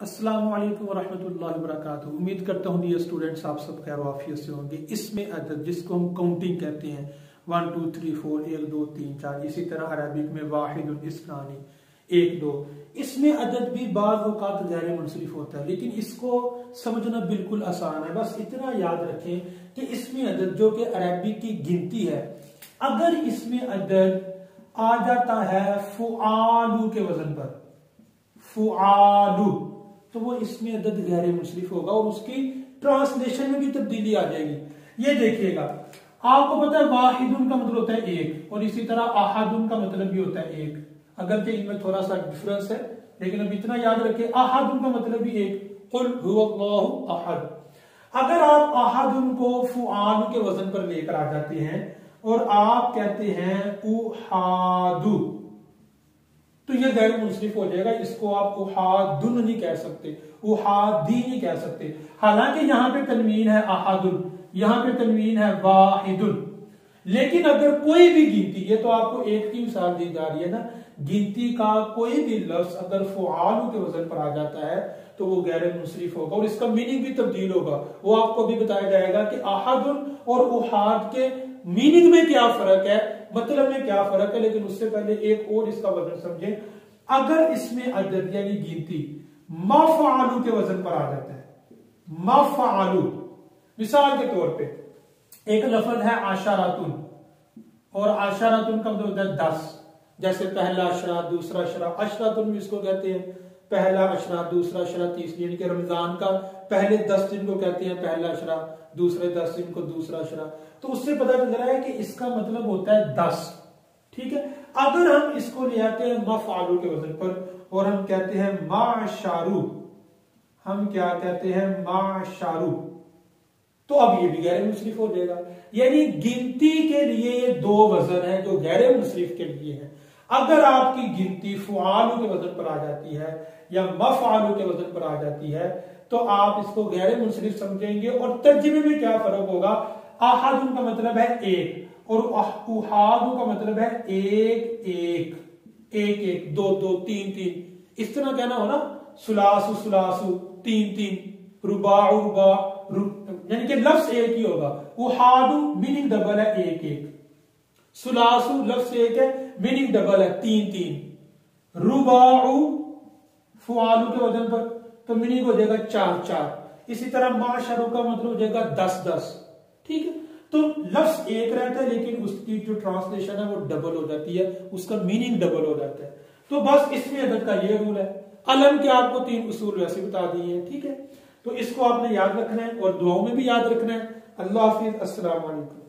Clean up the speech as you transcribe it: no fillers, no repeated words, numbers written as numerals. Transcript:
السلام علیکم ورحمۃ اللہ وبرکاتہ۔ امید کرتا ہوں یہ اسٹوڈنٹس آپ سب خیر و عافیت سے ہوں گے۔ اس میں عدد جس کو ہم کاؤنٹنگ کہتے ہیں 1 2 3 4 1 2 3 4، اسی طرح عربک میں واحد اثنان 1 2، اس میں عدد بھی بعض اوقات غیر منصرف ہوتا ہے، لیکن اس کو سمجھنا بالکل آسان ہے۔ بس اتنا یاد رکھیں کہ اس میں عدد جو کہ عربک کی گنتی ہے، اگر اس میں عدد آ جاتا ہے فعالو کے وزن پر، فعالو، تو وہ اس میں عدد غیر منصرف ہوگا اور اس کی ٹرانسلیشن میں بھی تبدیلی آ جائے گی۔ یہ دیکھیے گا، آپ کو پتا ہے واحدن کا مطلب ہوتا ہے ایک، اور اسی طرح احدن کا مطلب بھی ہوتا ہے ایک، اگرچہ ان میں تھوڑا سا ڈفرنس ہے، لیکن اب اتنا یاد رکھیں احدن کا مطلب بھی ایک، قل هو اللہ احد۔ اگر آپ احدن کو فعال کے وزن پر لے کر آ جاتے ہیں اور آپ کہتے ہیں احادو، تو یہ غیر منصرف ہو جائے گا، اس کو آپ احادن نہیں کہہ سکتے، احادی نہیں کہہ سکتے، حالانکہ یہاں پہ تنوین ہے احدن، یہاں پہ تنوین ہے واحدن، لیکن اگر کوئی بھی گنتی، یہ تو آپ کو ایک کی مثال دی جا رہی ہے نا، گنتی کا کوئی بھی لفظ اگر فعال کے وزن پر آ جاتا ہے تو وہ غیر منصرف ہوگا اور اس کا میننگ بھی تبدیل ہوگا۔ وہ آپ کو بھی بتایا جائے گا کہ احدن اور احاد کے میننگ میں کیا فرق ہے، مطلب میں کیا فرق ہے، لیکن اس سے پہلے ایک اور اس کا وزن سمجھیں۔ اگر اس میں عدد یعنی گنتی مفعلو کے وزن پر آ جاتا ہے، مفعلو، مثال کے طور پہ ایک لفظ ہے عشراتن، اور عشراتن کا مطلب ہوتا ہے 10، جیسے پہلا عشرہ، دوسرا عشرہ، عشراتن بھی اس کو کہتے ہیں، پہلا عشرہ، دوسرا عشرہ، تیسری، یعنی کہ رمضان کا پہلے 10 دن کو کہتے ہیں پہلا عشرہ، دوسرے 10 دن کو دوسرا عشرہ۔ تو اس سے پتہ چل رہا ہے کہ اس کا مطلب ہوتا ہے 10، ٹھیک ہے۔ اگر ہم اس کو لے آتے ہیں مفعلو کے وزن پر اور ہم کہتے ہیں معشارو، ہم کیا کہتے ہیں معشارو، تو اب یہ بھی غیر منصرف ہو جائے گا۔ یعنی گنتی کے لیے یہ دو وزن ہیں جو غیر منصرف کے لیے ہیں۔ اگر آپ کی گنتی فعالو کے وزن پر آ جاتی ہے یا مفعلو کے وزن پر آ جاتی ہے تو آپ اس کو غیر منصرف سمجھیں گے، اور ترجمے میں کیا فرق ہوگا، احدن کا مطلب ہے ایک اور احادو کا مطلب ہے ایک ایک، ایک ایک، دو دو، تین تین، اس طرح کہنا ہونا، سلاسو سلاسو، تین تین، رباع رباع، یعنی کہ لفظ ایک ہی ہوگا۔ احادو میننگ ڈبل ہے ایک ایک، سلاسو لفظ ایک ہے میننگ ڈبل ہے تین تین، رباع فعالو کے وزن پر تو میننگ ہو جائے گا چار چار، اسی طرح معشرو کا مطلب ہو جائے گا 10 10، ٹھیک ہے۔ تو لفظ ایک رہتا ہے لیکن اس کی جو ٹرانسلیشن ہے وہ ڈبل ہو جاتی ہے، اس کا میننگ ڈبل ہو جاتا ہے۔ تو بس اس میں عدد کا یہ رول ہے۔ علم کے آپ کو 3 اصول ویسے بتا دیے ہیں، ٹھیک ہے۔ تو اس کو آپ نے یاد رکھنا ہے اور دعاؤں میں بھی یاد رکھنا ہے۔ اللہ حافظ، السلام علیکم۔